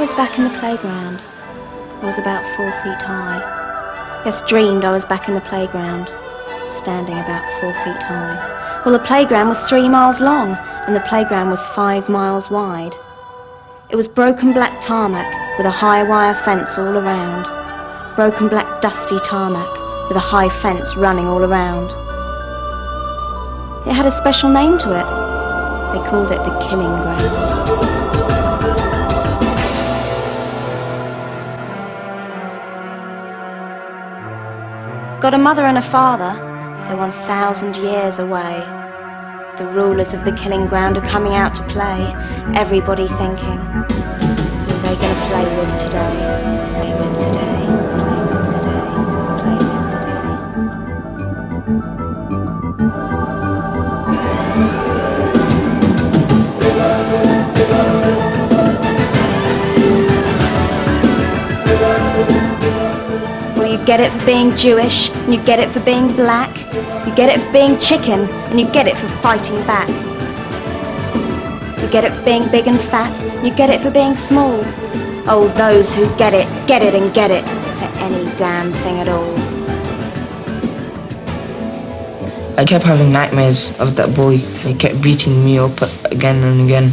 was back in the playground. I was about 4 feet high. Yes, dreamed I was back in the playground, standing about 4 feet high. Well, the playground was 3 miles long, and the playground was 5 miles wide. It was broken black tarmac with a high wire fence all around. Broken black dusty tarmac with a high fence running all around. It had a special name to it. They called it the killing ground. Got a mother and a father, they're 1,000 years away. The rulers of the killing ground are coming out to play. Everybody thinking, who are they going to play with today? Play with today, play with today, play with today. Well, you get it for being Jewish, and you get it for being black. You get it for being chicken, and you get it for fighting back. You get it for being big and fat, and you get it for being small. Oh, those who get it and get it for any damn thing at all. I kept having nightmares of that boy. He kept beating me up again and again.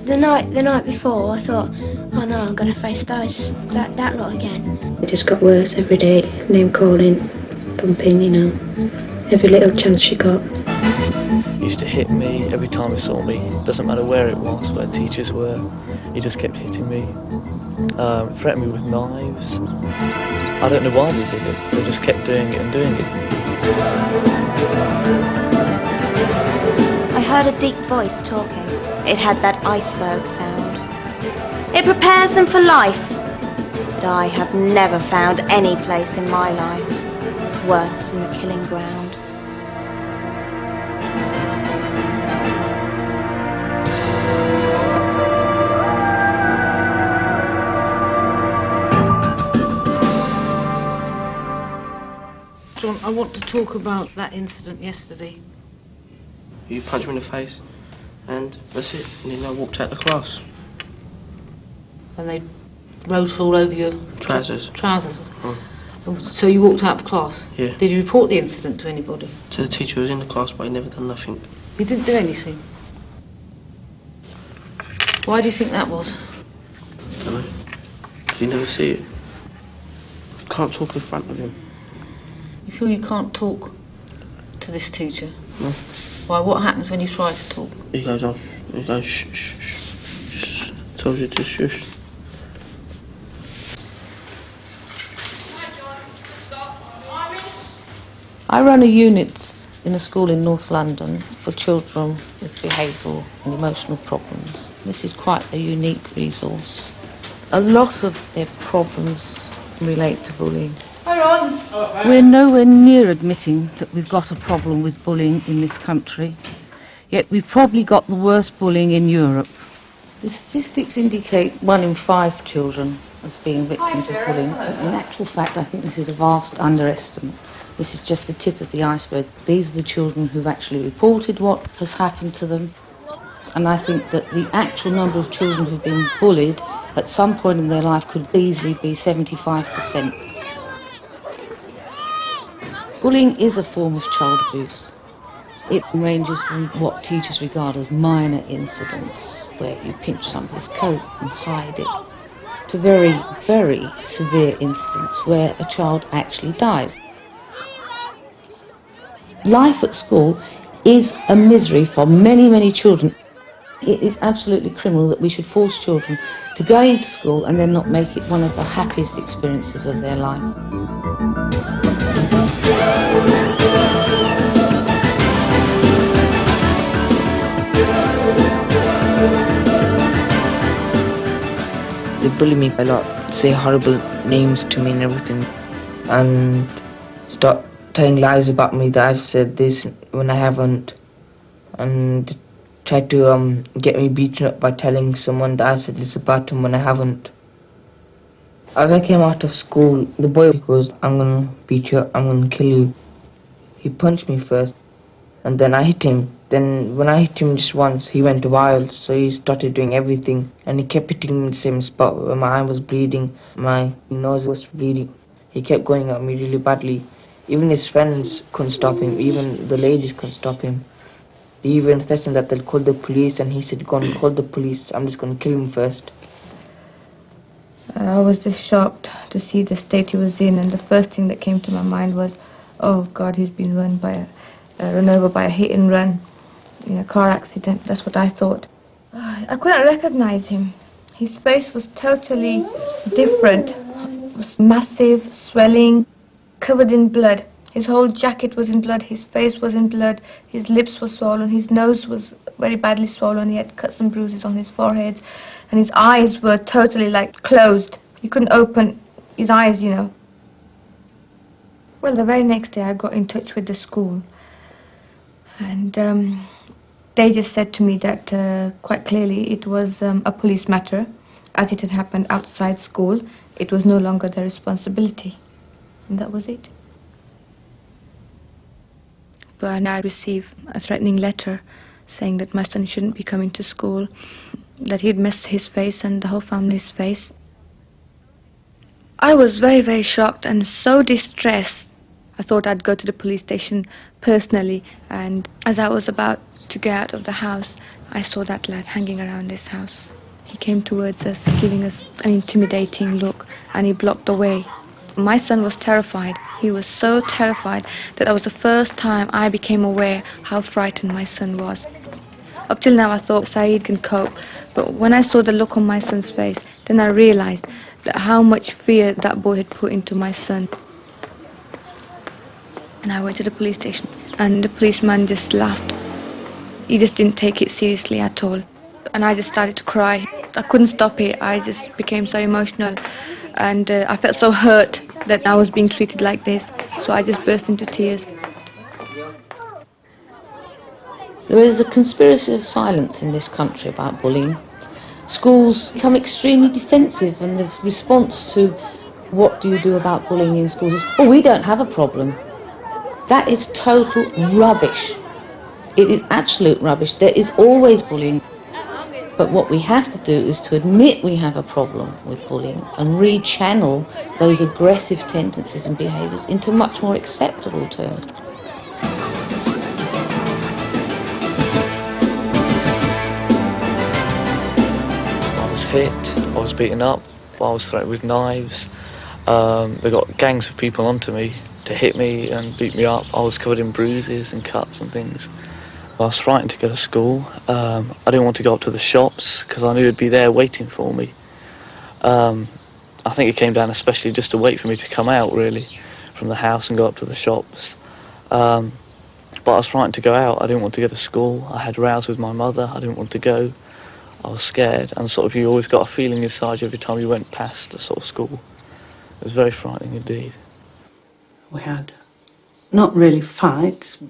The night before, I thought, oh no, I'm going to face that lot again. It just got worse every day. Name calling, thumping, you know, every little chance she got. He used to hit me every time he saw me. Doesn't matter where it was, where teachers were. He just kept hitting me. Threatened me with knives. I don't know why they did it. They just kept doing it and doing it. I heard a deep voice talking. It had that iceberg sound. It prepares them for life. But I have never found any place in my life worse than the killing ground. John, I want to talk about that incident yesterday. You punched me in the face, and that's it. And then I walked out the class. And they wrote all over your Trousers. Trousers. Oh. So you walked out of class? Yeah. Did you report the incident to anybody? So the teacher was in the class, but he never done nothing. He didn't do anything? Why do you think that was? I don't know. Did you never see it? You can't talk in front of him. You feel you can't talk to this teacher? No. Why? What happens when you try to talk? He goes on. He goes shh, shh, shh. Just tells you to shush. I run a unit in a school in North London for children with behavioural and emotional problems. This is quite a unique resource. A lot of their problems relate to bullying. We're nowhere near admitting that we've got a problem with bullying in this country, yet we've probably got the worst bullying in Europe. The statistics indicate 1 in 5 children as being victims of bullying, but in actual fact I think this is a vast underestimate. This is just the tip of the iceberg. These are the children who've actually reported what has happened to them, and I think that the actual number of children who've been bullied at some point in their life could easily be 75%. Bullying is a form of child abuse. It ranges from what teachers regard as minor incidents, where you pinch somebody's coat and hide it, to very, very severe incidents where a child actually dies. Life at school is a misery for many, many children. It is absolutely criminal that we should force children to go into school and then not make it one of the happiest experiences of their life. They bully me a lot, say horrible names to me and everything, and start telling lies about me that I've said this when I haven't, and try to get me beaten up by telling someone that I've said this about them when I haven't. As I came out of school, the boy goes, "I'm gonna beat you up, I'm gonna kill you." He punched me first, and then I hit him, Then when I hit him just once, he went wild, so he started doing everything. And he kept hitting me in the same spot where my eye was bleeding, my nose was bleeding. He kept going at me really badly. Even his friends couldn't stop him, even the ladies couldn't stop him. They even threatened that they'll call the police, and he said, go and call the police, I'm just going to kill him first. I was just shocked to see the state he was in, and the first thing that came to my mind was, oh God, he's been run over by a hit and run in a car accident. That's what I thought. I couldn't recognize him. His face was totally different. It was massive, swelling, covered in blood. His whole jacket was in blood, his face was in blood, his lips were swollen, his nose was very badly swollen, he had cuts and bruises on his forehead, and his eyes were totally closed. You couldn't open his eyes, you know. Well, the very next day I got in touch with the school, and they just said to me that quite clearly it was a police matter. As it had happened outside school, it was no longer their responsibility. And that was it. But I received a threatening letter saying that my son shouldn't be coming to school, that he'd messed his face and the whole family's face. I was very, very shocked and so distressed. I thought I'd go to the police station personally, and as I was about to get out of the house, I saw that lad hanging around this house. He came towards us, giving us an intimidating look, and he blocked the way. My son was terrified. He was so terrified that that was the first time I became aware how frightened my son was. Up till now I thought Saeed can cope, but when I saw the look on my son's face, then I realized that how much fear that boy had put into my son. And I went to the police station, and the policeman just laughed. He just didn't take it seriously at all. And I just started to cry. I couldn't stop it. I just became so emotional, and I felt so hurt that I was being treated like this, so I just burst into tears. There is a conspiracy of silence in this country about bullying. Schools become extremely defensive, and the response to what do you do about bullying in schools is, oh, we don't have a problem. That is total rubbish. It is absolute rubbish. There is always bullying. But what we have to do is to admit we have a problem with bullying and rechannel those aggressive tendencies and behaviours into much more acceptable terms. I was hit, I was beaten up, I was threatened with knives. They got gangs of people onto me to hit me and beat me up. I was covered in bruises and cuts and things. I was frightened to go to school. I didn't want to go up to the shops because I knew he'd be there waiting for me. I think it came down especially just to wait for me to come out, really, from the house and go up to the shops. But I was frightened to go out. I didn't want to go to school. I had rows with my mother. I didn't want to go. I was scared, and sort of you always got a feeling inside you every time you went past a sort of school. It was very frightening indeed. We had not really fights,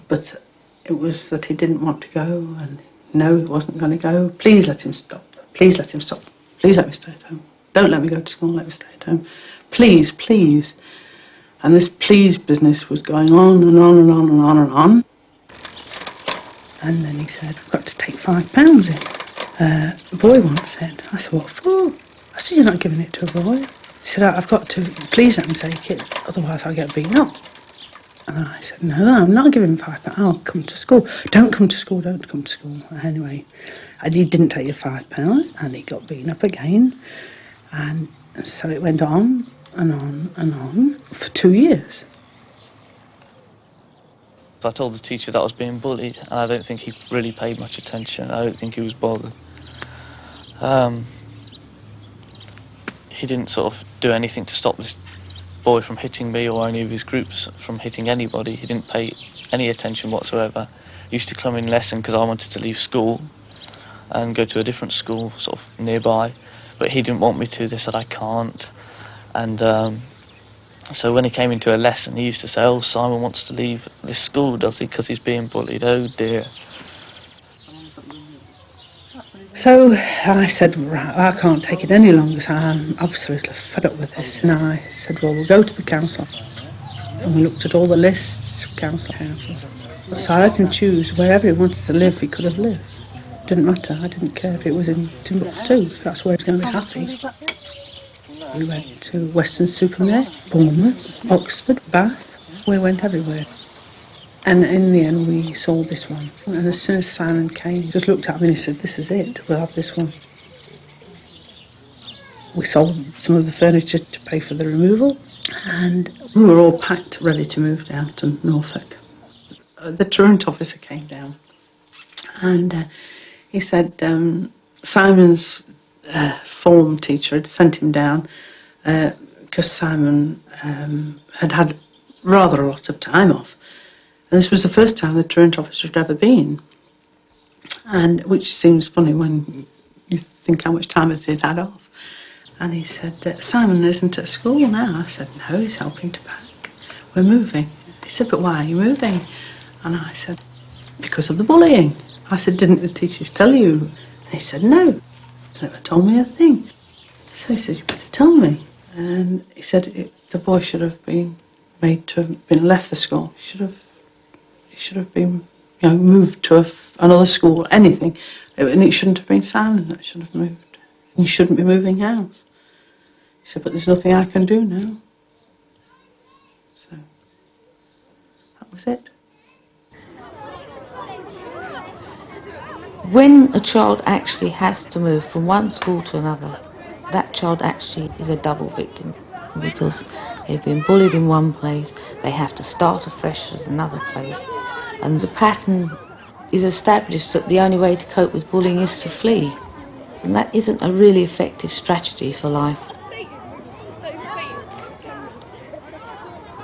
but it was that he didn't want to go, and no, he wasn't going to go. Please let him stop. Please let him stop. Please let me stay at home. Don't let me go to school, let me stay at home. Please, please. And this please business was going on and on and on and on and on. And then he said, I've got to take £5 in. A boy once said, I said, what for? I said, you're not giving it to a boy. He said, I've got to, please let me take it, otherwise I'll get beaten up. And I said, no, I'm not giving £5. I'll come to school. Don't come to school, don't come to school. Anyway, he didn't take the £5 and he got beaten up again. And so it went on and on and on for 2 years. I told the teacher that I was being bullied, and I don't think he really paid much attention. I don't think he was bothered. He didn't sort of do anything to stop this boy from hitting me or any of his groups from hitting anybody. He didn't pay any attention whatsoever. He used to come in lesson because I wanted to leave school and go to a different school sort of nearby, but he didn't want me to. They said I can't. And so when he came into a lesson, he used to say, oh, Simon wants to leave this school, does he, because he's being bullied? Oh dear. So I said, right, I can't take it any longer, so I'm absolutely fed up with this. And I said, well, we'll go to the council. And we looked at all the lists of councils. So I let him choose wherever he wanted to live, he could have lived. Didn't matter, I didn't care if it was in Timbuktu, if that's where he was going to be happy. We went to Weston-super-Mare, Bournemouth, Oxford, Bath. We went everywhere. And in the end we sold this one. And as soon as Simon came, he just looked at me and he said, "This is it, we'll have this one." We sold some of the furniture to pay for the removal, and we were all packed, ready to move down to Norfolk. The truant officer came down and he said Simon's form teacher had sent him down because Simon had had rather a lot of time off. And this was the first time the truant officer had ever been, and which seems funny when you think how much time it had had off. And he said, "Simon isn't at school now." I said, "No, he's helping to pack. We're moving." He said, "But why are you moving?" And I said, "Because of the bullying." I said, "Didn't the teachers tell you?" And he said, "No, he's never told me a thing." So he said, "You better tell me." And he said, the boy should have been made to have been left the school. He should have been, moved to another school, anything. And it shouldn't have been Simon that should have moved. You shouldn't be moving house. He said, "But there's nothing I can do now." So that was it. When a child actually has to move from one school to another, that child actually is a double victim, because they've been bullied in one place, they have to start afresh at another place, and the pattern is established that the only way to cope with bullying is to flee, and that isn't a really effective strategy for life.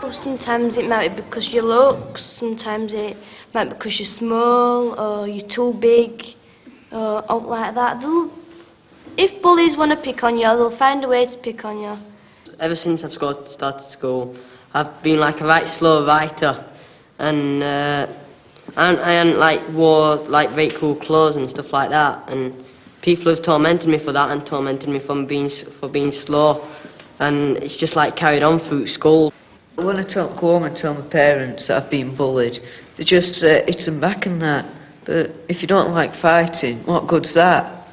Well, sometimes it might be because you look, sometimes it might be because you're small or you're too big or out like that. If bullies want to pick on you, they'll find a way to pick on you. Ever since I've started school, I've been like a right slow writer, and I hadn't wore very cool clothes and stuff like that, and people have tormented me for that and tormented me for being slow, and it's just carried on through school. When I go home and tell my parents that I've been bullied, they just say, "Hit them back and that." But if you don't like fighting, what good's that?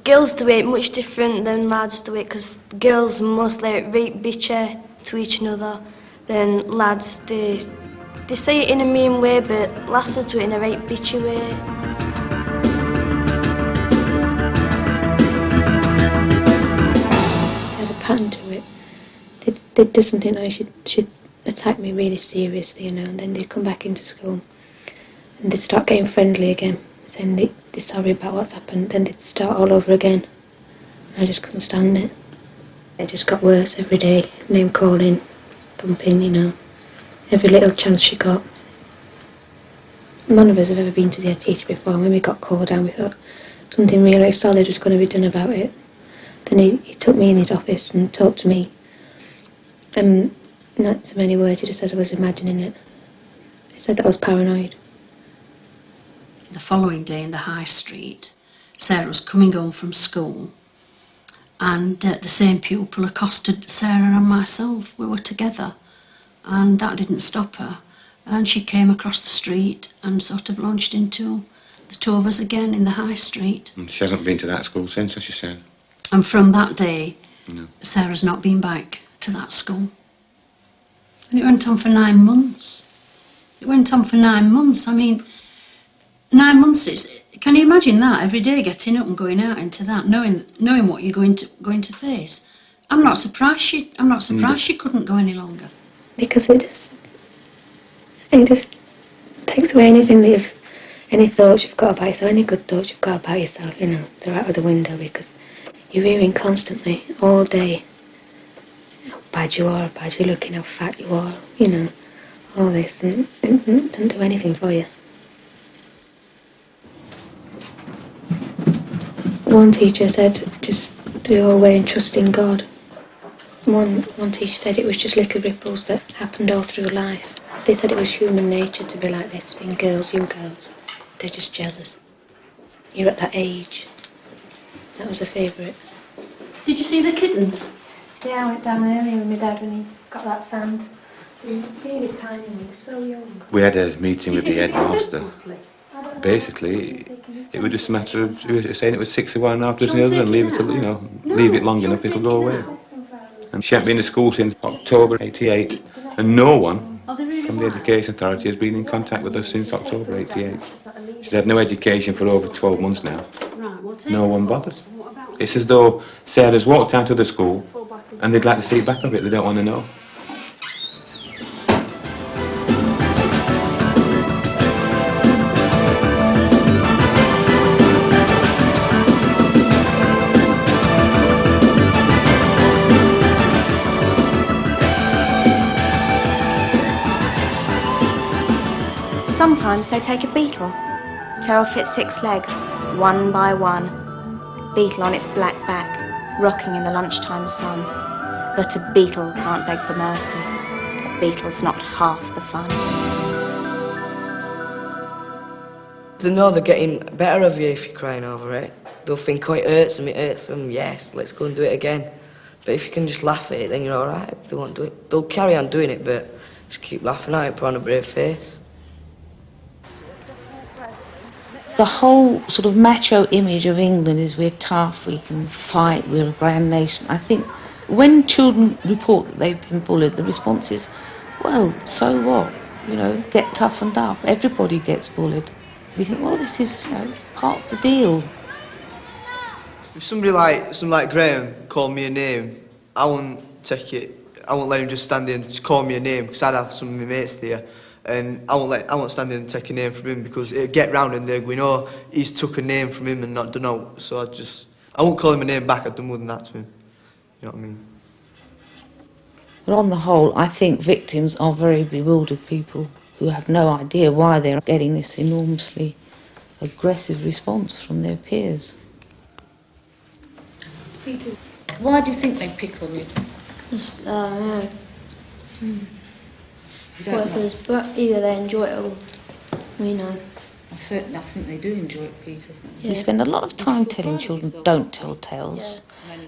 Girls do it much different than lads do it, because girls mostly right bitchy to each other. Then lads, they say it in a mean way, but lasses do it in a right bitchy way. I had a pattern to it. They'd do something nice, she'd attack me really seriously, and then they'd come back into school and they'd start getting friendly again, saying they're sorry about what's happened, then they'd start all over again. I just couldn't stand it. It just got worse every day, name calling, thumping, every little chance she got. None of us have ever been to the head teacher before, and when we got called down we thought something really solid was going to be done about it. Then he took me in his office and talked to me. Not so many words, he just said I was imagining it. He said that I was paranoid. The following day in the high street, Sarah was coming home from school, and the same pupil accosted Sarah and myself. We were together, and that didn't stop her. And she came across the street and sort of launched into the two of us again in the high street. And she hasn't been to that school since, has she, Sarah? And from that day, No. Sarah's not been back to that school. And it went on for 9 months. It went on for 9 months. I mean, 9 months, can you imagine that? Every day getting up and going out into that, knowing what you're going to face. I'm not surprised she couldn't go any longer. Because it just takes away anything that any thoughts you've got about yourself, any good thoughts you've got about yourself, they're out of the window, because you're hearing constantly, all day, how bad you are, how bad you're looking, how fat you are, all this, and it doesn't do anything for you. One teacher said, just do your way and trust in God. One teacher said it was just little ripples that happened all through life. They said it was human nature to be like this in young girls. They're just jealous. You're at that age. That was a favourite. Did you see the kittens? Yeah, I went down earlier with my dad when he got that sand. Really tiny one, so young. We had a meeting with the headmaster. Basically, it was just a matter of saying it was 6 of one and half dozen of the other, and leave it till, you know, leave it long enough, it'll go away. And she hadn't been to school since October '88, and no one from the Education Authority has been in contact with us since October '88. She's had no education for over 12 months now. No one bothers. It's as though Sarah's walked out of the school and they'd like to see back of it, they don't want to know. Sometimes they take a beetle, tear off its 6 legs, one by one. Beetle on its black back, rocking in the lunchtime sun. But a beetle can't beg for mercy. A beetle's not half the fun. They know they're getting better of you if you're crying over it. They'll think, oh, it hurts them, yes, let's go and do it again. But if you can just laugh at it, then you're all right. They won't do it. They'll carry on doing it, but just keep laughing at it, put on a brave face. The whole sort of macho image of England is we're tough, we can fight, we're a grand nation. I think when children report that they've been bullied, the response is, well, so what? You know, get toughened up. Everybody gets bullied. We think, well, this is, you know, part of the deal. If somebody like Graham called me a name, I wouldn't take it. I won't let him just stand there and just call me a name, because I'd have some of my mates there. And I won't stand there and take a name from him, because it'll get round and they'll go, you know, he's took a name from him and not done out. So I won't call him a name back, I've done more than that to him. You know what I mean? But on the whole, I think victims are very bewildered people who have no idea why they're getting this enormously aggressive response from their peers. Peter, why do you think they pick on you? Just, I don't know. But either they enjoy it or, you know. I think they do enjoy it, Peter. Yeah. We spend a lot of time telling children don't tell tales.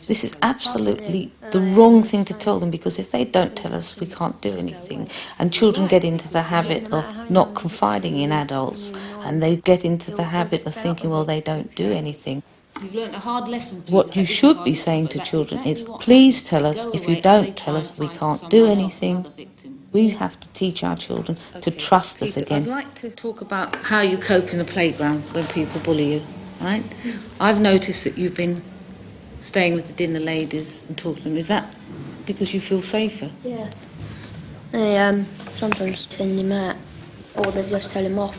This is absolutely the wrong thing to tell them, because if they don't tell us, we can't do anything. And children get into the habit of not confiding in adults, and they get into the habit of thinking, well, they don't do anything. You've learnt a hard lesson, Peter. What you should be saying to children is, please tell us. If you don't tell us, we can't do anything. We have to teach our children to trust us again. I'd like to talk about how you cope in the playground when people bully you, right? I've noticed that you've been staying with the dinner ladies and talking to them. Is that because you feel safer? Yeah. They sometimes send him out, or they just tell him off.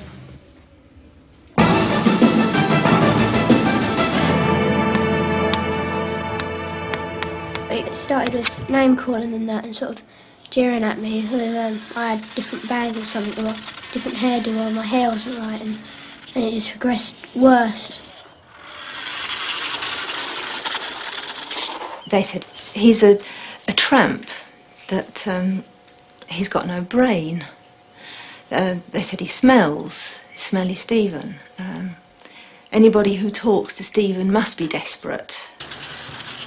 It started with name calling and that, and sort of jeering at me whether I had different bags or something, or different hairdo, or my hair wasn't right, and it just progressed worse. They said he's a tramp, that he's got no brain. They said he smells, smelly Stephen. Anybody who talks to Stephen must be desperate.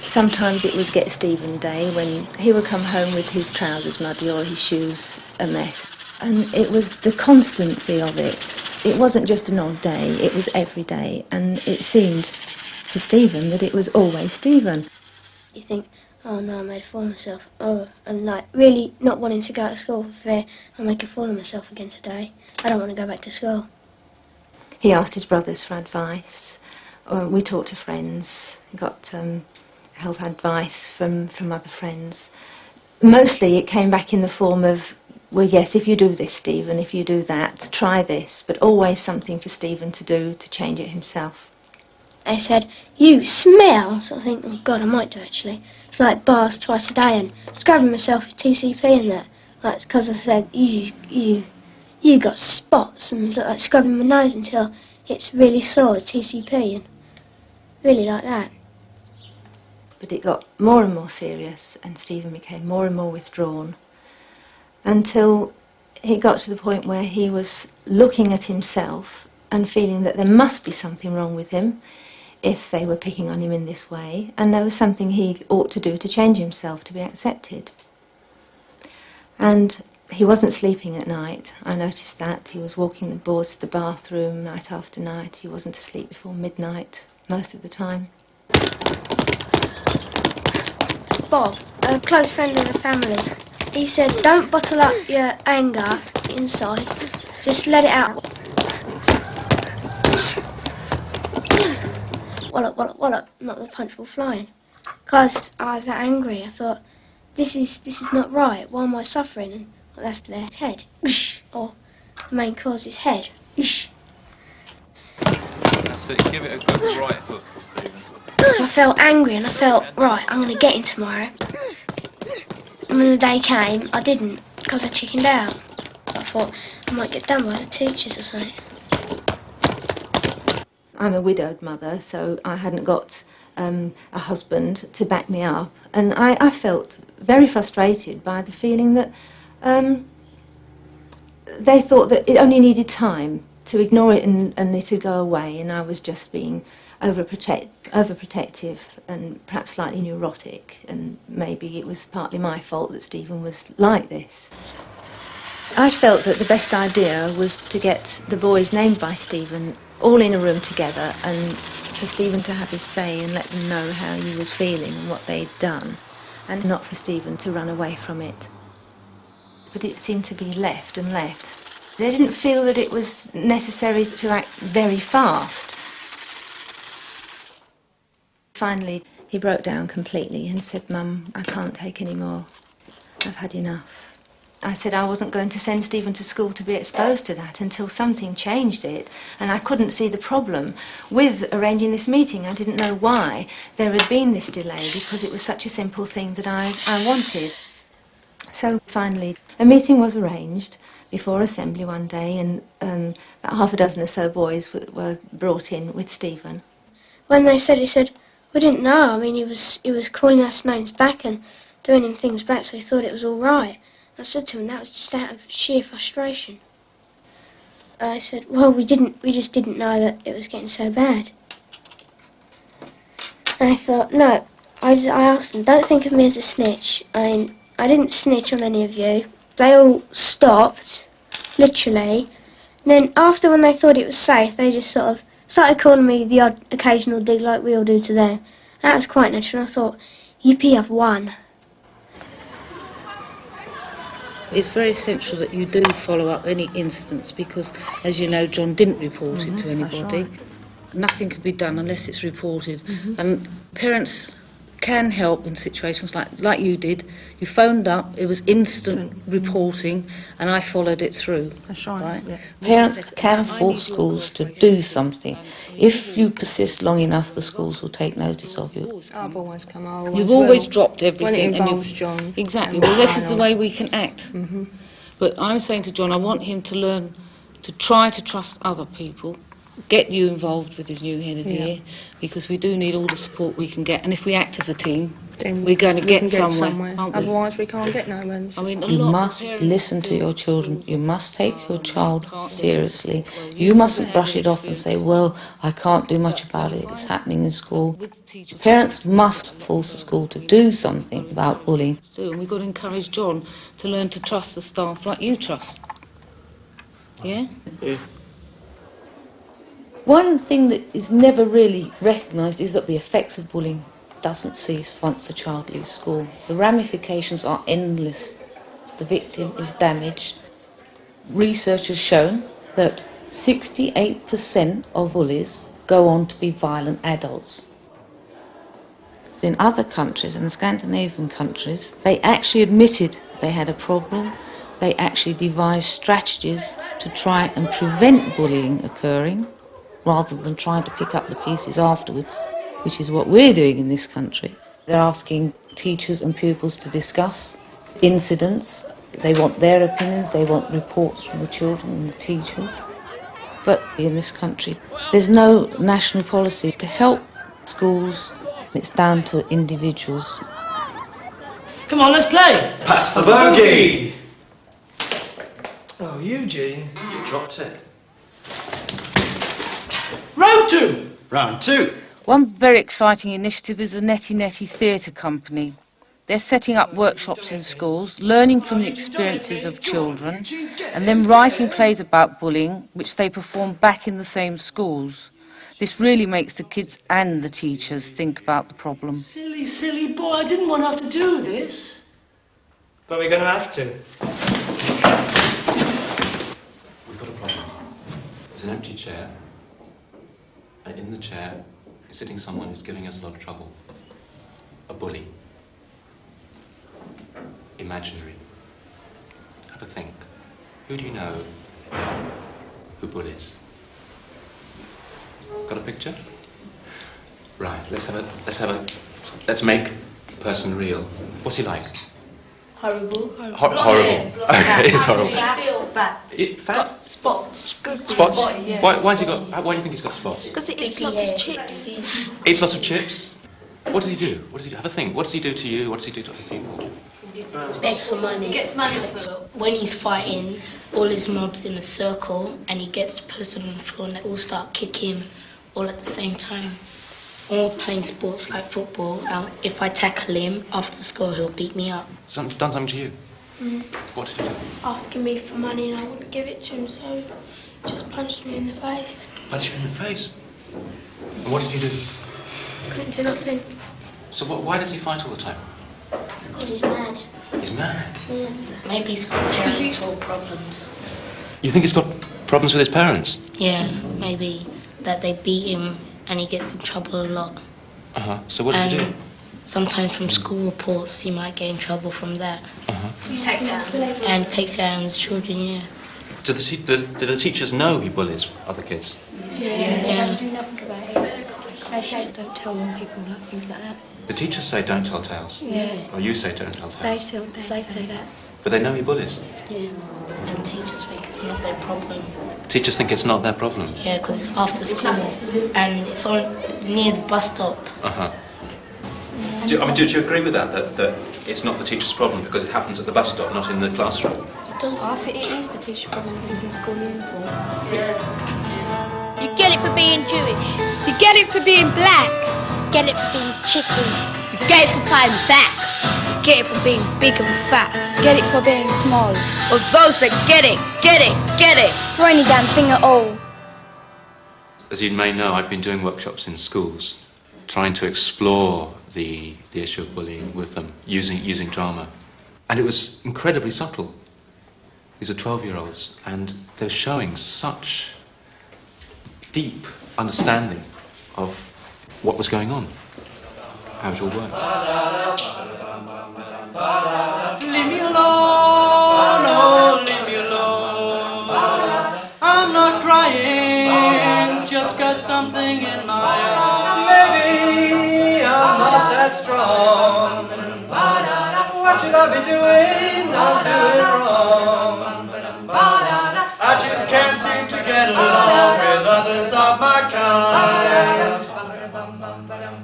Sometimes it was Get Stephen Day, when he would come home with his trousers muddy or his shoes a mess. And it was the constancy of it. It wasn't just an odd day, it was every day. And it seemed to Stephen that it was always Stephen. You think, oh no, I made a fool of myself. Oh, and like really not wanting to go to school for fear I'll make a fool of myself again today. I don't want to go back to school. He asked his brothers for advice. We talked to friends, got help advice from other friends. Mostly it came back in the form of, well, yes, if you do this, Stephen, if you do that, try this, but always something for Stephen to do to change it himself. They said, you smell, so I think, oh God, I might do actually. It's like bars twice a day and scrubbing myself with TCP and that. Like, because I said, you got spots, and like scrubbing my nose until it's really sore with TCP, and really like that. But it got more and more serious, and Stephen became more and more withdrawn, until he got to the point where he was looking at himself and feeling that there must be something wrong with him if they were picking on him in this way, and there was something he ought to do to change himself to be accepted. And He wasn't sleeping at night. I noticed that. He was walking the boys to the bathroom night after night. He wasn't asleep before midnight most of the time. Bob, a close friend of the family's, he said, don't bottle up your anger inside, just let it out. Wallop, wallop, wallop, knocked the punch ball flying. Because I was that angry, I thought, this is not right, why am I suffering? And well, that's their head, or the main cause is head. That's it, give it a good right hook, Stephen. I felt angry and I felt, right, I'm going to get him tomorrow. And when the day came, I didn't, because I chickened out. I thought I might get done by the teachers or something. I'm a widowed mother, so I hadn't got a husband to back me up. And I felt very frustrated by the feeling that they thought that it only needed time to ignore it and it would go away, and I was just being overprotective and perhaps slightly neurotic, and maybe it was partly my fault that Stephen was like this. I felt that the best idea was to get the boys named by Stephen all in a room together and for Stephen to have his say and let them know how he was feeling and what they'd done, and not for Stephen to run away from it. But it seemed to be left and left. They didn't feel that it was necessary to act very fast. Finally, he broke down completely and said, Mum, I can't take any more. I've had enough. I said I wasn't going to send Stephen to school to be exposed to that until something changed it, and I couldn't see the problem with arranging this meeting. I didn't know why there had been this delay, because it was such a simple thing that I wanted. So finally, a meeting was arranged before assembly one day, and about half a dozen or so boys were brought in with Stephen. When they said, he said, we didn't know. I mean, he was calling us names back and doing things back, so he thought it was all right. I said to him that was just out of sheer frustration. I said, well, we just didn't know that it was getting so bad. And I thought, no, I asked them, don't think of me as a snitch. I mean, I didn't snitch on any of you. They all stopped, literally. And then after, when they thought it was safe, they just sort of started calling me the odd occasional dig like we all do to them. And that was quite natural. I thought, yippee, I've won. It's very essential that you do follow up any incidents because, as you know, John didn't report it to anybody. Right. Nothing can be done unless it's reported. And parents can help in situations like you did. You phoned up, it was instant reporting, and I followed it through. That's right. Yeah. Parents can force schools to do something. If you persist long enough, the schools will take notice of you. I've always come out. You've always dropped everything. When it involves John. Exactly. Well, this is the way we can act. But I'm saying to John, I want him to learn to try to trust other people, get you involved with his new head of year, because we do need all the support we can get. And if we act as a team, then we're going to get somewhere. Aren't we? Otherwise, we can't get nowhere. I mean, you must listen to your children. You must take your child seriously. You mustn't brush it off and say, well, I can't do much about it. It's happening in school. Parents must force the school to do something about bullying. And we've got to encourage John to learn to trust the staff like you trust. Yeah? Yeah. One thing that is never really recognised is that the effects of bullying doesn't cease once a child leaves school. The ramifications are endless. The victim is damaged. Research has shown that 68% of bullies go on to be violent adults. In other countries, in the Scandinavian countries, they actually admitted they had a problem. They actually devised strategies to try and prevent bullying occurring, rather than trying to pick up the pieces afterwards, which is what we're doing in this country. They're asking teachers and pupils to discuss incidents. They want their opinions, they want reports from the children and the teachers. But in this country, there's no national policy to help schools. It's down to individuals. Come on, let's play! Pass the bogey! Oh, Eugene. You dropped it. Round two! Round two. One very exciting initiative is the Netty Netty Theatre Company. They're setting up workshops in schools, learning from the experiences of children, and then writing plays about bullying, which they perform back in the same schools. This really makes the kids and the teachers think about the problem. Silly, silly boy, I didn't want to have to do this. But we're going to have to. We've got a problem. There's an empty chair. And in the chair is sitting someone who's giving us a lot of trouble. A bully. Imaginary. Have a think. Who do you know who bullies? Got a picture? Right, let's make the person real. What's he like? Horrible. Horrible. Okay, it's horrible. Fat. Fat? Spots. Good Spots? spot, yeah. Why has he got? Why do you think he's got spots? Because it eats lots of chips. Eats lots of chips. What does he do? What does he do? Have a think. What does he do to you? What does he do to other people? Begs for money. Gets money. When he's fighting, all his mobs in a circle, and he gets the person on the floor, and they all start kicking, all at the same time. All playing sports like football. If I tackle him after school, he'll beat me up. Done something to you? What did he do? Asking me for money, and I wouldn't give it to him, so he just punched me in the face. Punched you in the face? And what did you do? Couldn't do nothing. So why does he fight all the time? Because he's mad. He's mad. Yeah. Maybe he's got parental problems. You think he's got problems with his parents? Yeah, maybe that they beat him and he gets in trouble a lot. So what does he do? Sometimes from school reports he might get in trouble from that. He takes out. And takes it out on his children, yeah. Do the teachers know he bullies other kids? Yeah. They do nothing about it. They say don't tell on people, like things like that. The teachers say don't tell tales. Yeah. Or you say don't tell tales. They say that. But they know he bullies. Yeah. And teachers think it's not their problem. Teachers think it's not their problem. Yeah, because it's after school and it's on near the bus stop. Do you agree with that? That it's not the teacher's problem because it happens at the bus stop, not in the classroom? I think it is the teacher's problem because he's in school uniform. You get it for being Jewish. You get it for being black. You get it for being chicken. You get it for fighting back. You get it for being big and fat. Get it for being small. Or those that get it. For any damn thing at all. As you may know, I've been doing workshops in schools, trying to explore the issue of bullying with them, using drama. And it was incredibly subtle. These are 12-year-olds, and they're showing such deep understanding of what was going on, how it all worked. Leave me alone, oh, leave me alone. I'm not crying, just got something in my eye. Maybe I'm not that strong. What should I be doing? I'm doing wrong. I just can't seem to get along with others of my kind.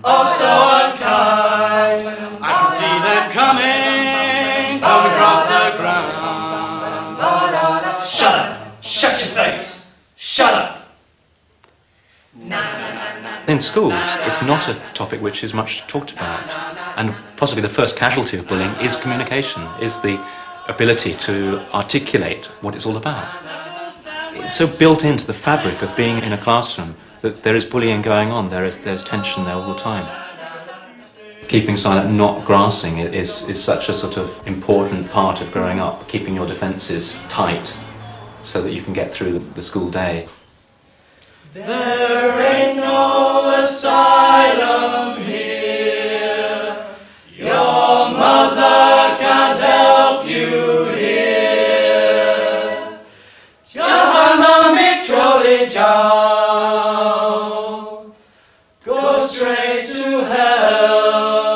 Oh, so unkind. I can see them coming across the ground. Shut up! Shut your face! Shut up! In schools, it's not a topic which is much talked about. And possibly the first casualty of bullying is communication, is the ability to articulate what it's all about. It's so built into the fabric of being in a classroom that there is bullying going on, there's tension there all the time. Keeping silent, not grasping it is such a sort of important part of growing up, keeping your defences tight so that you can get through the school day. There ain't no asylum here. Your mother can't help you here. Jahanam trolley down. Go straight to hell,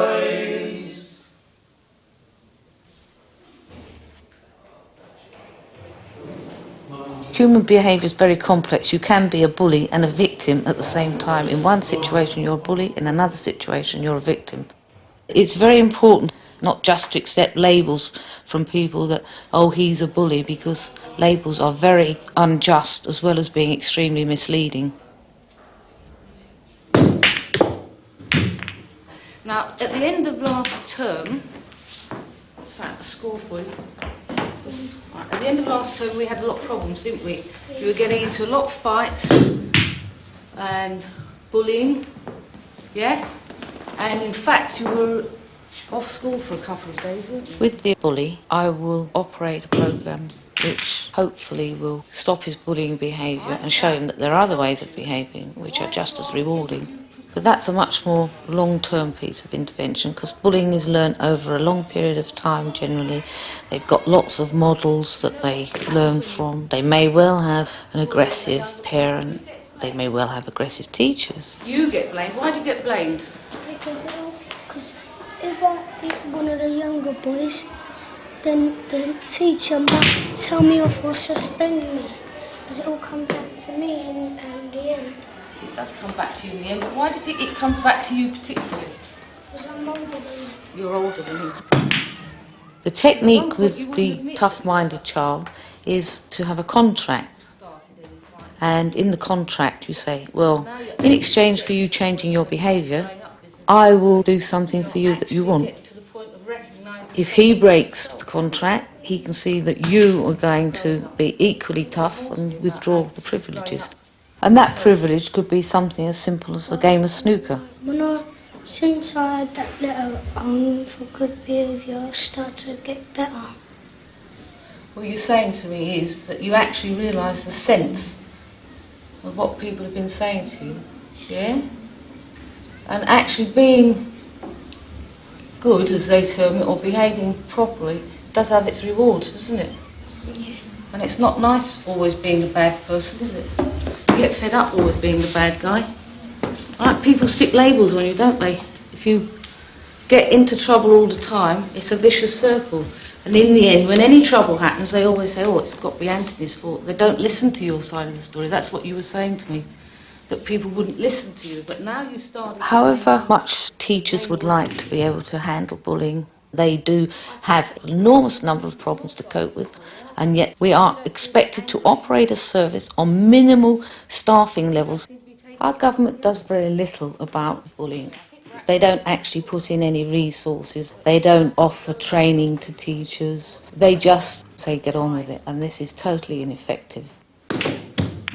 boys. Human behaviour is very complex. You can be a bully and a victim at the same time. In one situation you're a bully, in another situation you're a victim. It's very important not just to accept labels from people that, oh, he's a bully, because labels are very unjust as well as being extremely misleading. Now, at the end of last term, what's that, a score for you? Right, at the end of last term, we had a lot of problems, didn't we? You were getting into a lot of fights and bullying, yeah? And in fact, you were off school for a couple of days, weren't you? With the bully, I will operate a programme which hopefully will stop his bullying behaviour and show him that there are other ways of behaving which are just as rewarding. But that's a much more long-term piece of intervention because bullying is learnt over a long period of time generally. They've got lots of models that they learn from. They may well have an aggressive parent. They may well have aggressive teachers. You get blamed. Why do you get blamed? Because if I hit one of the younger boys, then the teacher might tell me off or suspend me. Because it all comes back to me in the end. It does come back to you in the end, but why do you think it comes back to you particularly? Because I'm older than you. You're older than him. The technique with the tough-minded child is to have a contract. And in the contract you say, well, in exchange for you changing your behaviour, I will do something for you that you want. If he breaks the contract, he can see that you are going to be equally tough and withdraw the privileges. And that privilege could be something as simple as a game of snooker. Since I had that letter for good behaviour, I started to get better. What you're saying to me is that you actually realise the sense of what people have been saying to you, yeah? And actually being good, as they term it, or behaving properly, does have its rewards, doesn't it? Yeah. And it's not nice always being the bad person, is it? You get fed up always being the bad guy. Right, people stick labels on you, don't they? If you get into trouble all the time, it's a vicious circle. And in the end, when any trouble happens, they always say, oh, it's got to be Anthony's fault. They don't listen to your side of the story. That's what you were saying to me, that people wouldn't listen to you. But now you started... However much teachers would like to be able to handle bullying, they do have an enormous number of problems to cope with, and yet we are expected to operate a service on minimal staffing levels. Our government does very little about bullying. They don't actually put in any resources. They don't offer training to teachers. They just say get on with it, and this is totally ineffective.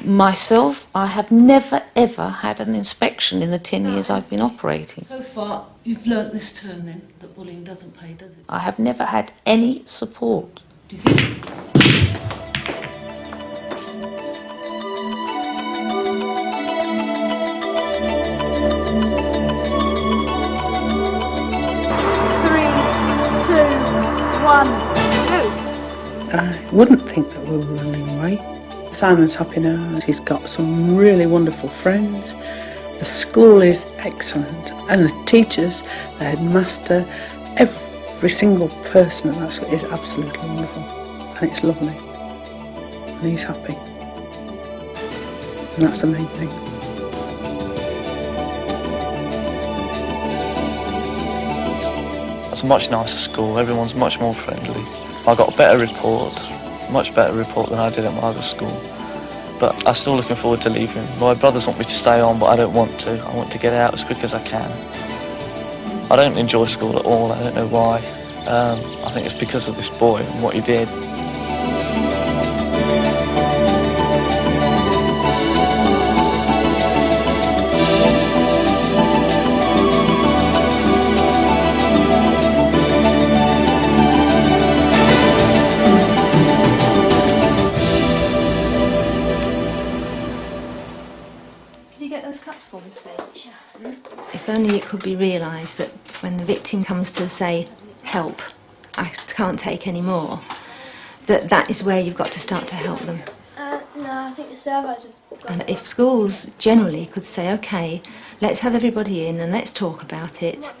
Myself, I have never ever had an inspection in the 10 years I've been operating. So far, you've learnt this term then, that bullying doesn't pay, does it? I have never had any support. Do you think? I wouldn't think that we were running away. Simon's happy now. He's got some really wonderful friends. The school is excellent. And the teachers, the headmaster, every single person at that school is absolutely wonderful. And it's lovely. And he's happy. And that's the main thing. It's a much nicer school. Everyone's much more friendly. I got a better report, much better report than I did at my other school. But I'm still looking forward to leaving. My brothers want me to stay on, but I don't want to. I want to get out as quick as I can. I don't enjoy school at all. I don't know why. I think it's because of this boy and what he did. If only it could be realised that when the victim comes to say, help, I can't take any more, that is where you've got to start to help them. No, I think the surveys have got... And if schools generally could say, OK, let's have everybody in and let's talk about it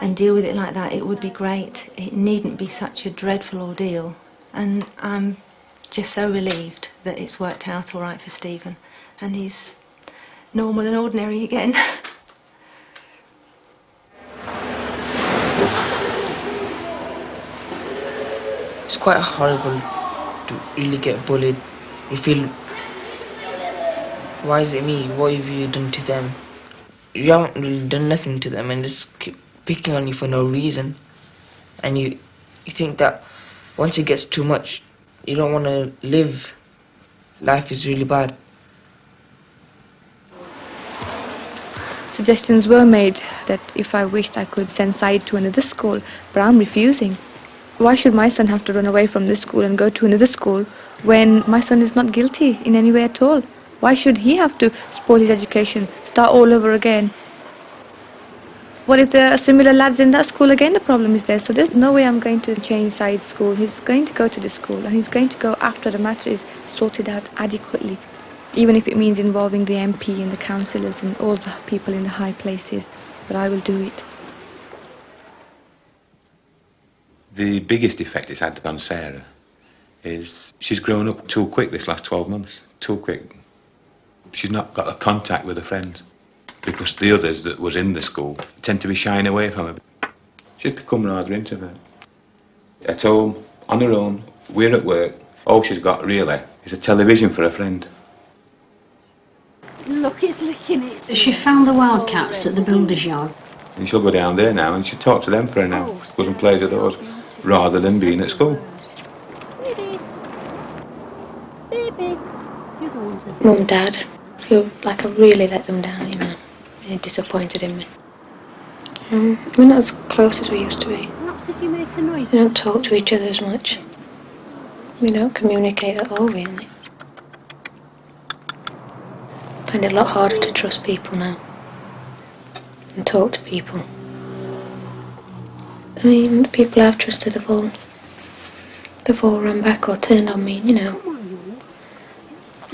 and deal with it like that, it would be great. It needn't be such a dreadful ordeal. And I'm just so relieved that it's worked out all right for Stephen and he's normal and ordinary again. It's quite horrible to really get bullied. You feel, why is it me? What have you done to them? You haven't really done nothing to them and just keep picking on you for no reason, and you think that once it gets too much, you don't want to live. Life is really bad. Suggestions were made that if I wished I could send Saeed to another school, but I'm refusing. Why should my son have to run away from this school and go to another school when my son is not guilty in any way at all? Why should he have to spoil his education, start all over again? What if there are similar lads in that school again? The problem is there. So there's no way I'm going to change Saeed's school. He's going to go to this school, and he's going to go after the matter is sorted out adequately, even if it means involving the MP and the councillors and all the people in the high places. But I will do it. The biggest effect it's had on Sarah is she's grown up too quick this last 12 months. Too quick. She's not got a contact with her friends because the others that was in the school tend to be shying away from her. She's become rather introvert. At home, on her own, we're at work. All she's got really is a television for a friend. Look, it's licking it. She found the wildcats at the builder's yard. And she'll go down there now and she'll talk to them for an hour. Goes and plays with those rather than being at school. Mum, Dad, I feel like I've really let them down, you know. They're disappointed in me. We're not as close as we used to be. Perhaps if you make a noise. We don't talk to each other as much. We don't communicate at all, really. I find it a lot harder to trust people now and talk to people. I mean, the people I've trusted have all run back or turned on me, you know.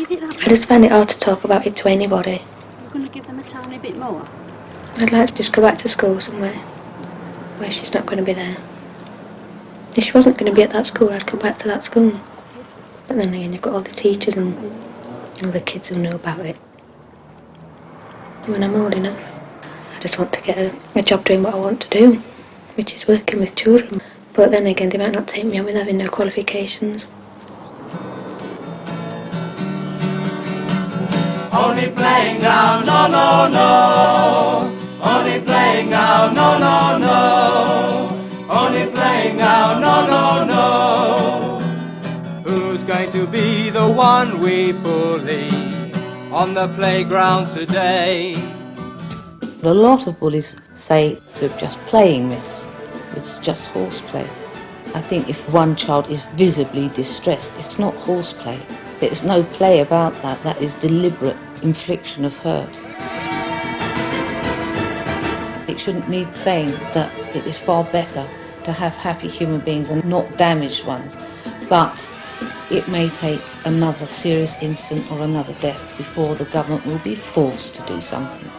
I just find it hard to talk about it to anybody. You're going to give them a tiny bit more? I'd like to just go back to school somewhere where she's not going to be there. If she wasn't going to be at that school, I'd come back to that school. But then again, you've got all the teachers and all the kids who know about it. When I'm old enough, I just want to get a job doing what I want to do, which is working with children. But then again, they might not take me on with having no qualifications. Only playing now, no, no, no. Only playing now, no, no, no. Only playing now, no, no, no. Who's going to be the one we bully on the playground today? A lot of bullies say they're just playing this. It's just horseplay. I think if one child is visibly distressed, it's not horseplay. There's no play about that. That is deliberate infliction of hurt. It shouldn't need saying that it is far better to have happy human beings and not damaged ones. But it may take another serious incident or another death before the government will be forced to do something.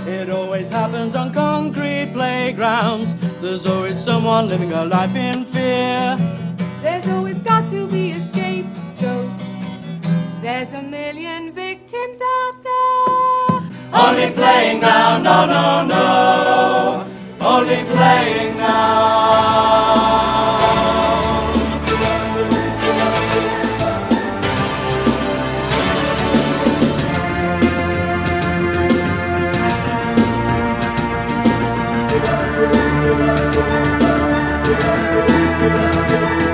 It always happens on concrete playgrounds. There's always someone living a life in fear. There's always got to be a scapegoat. There's a million victims out there. Only playing now, no, no, no. Only playing now. Thank you.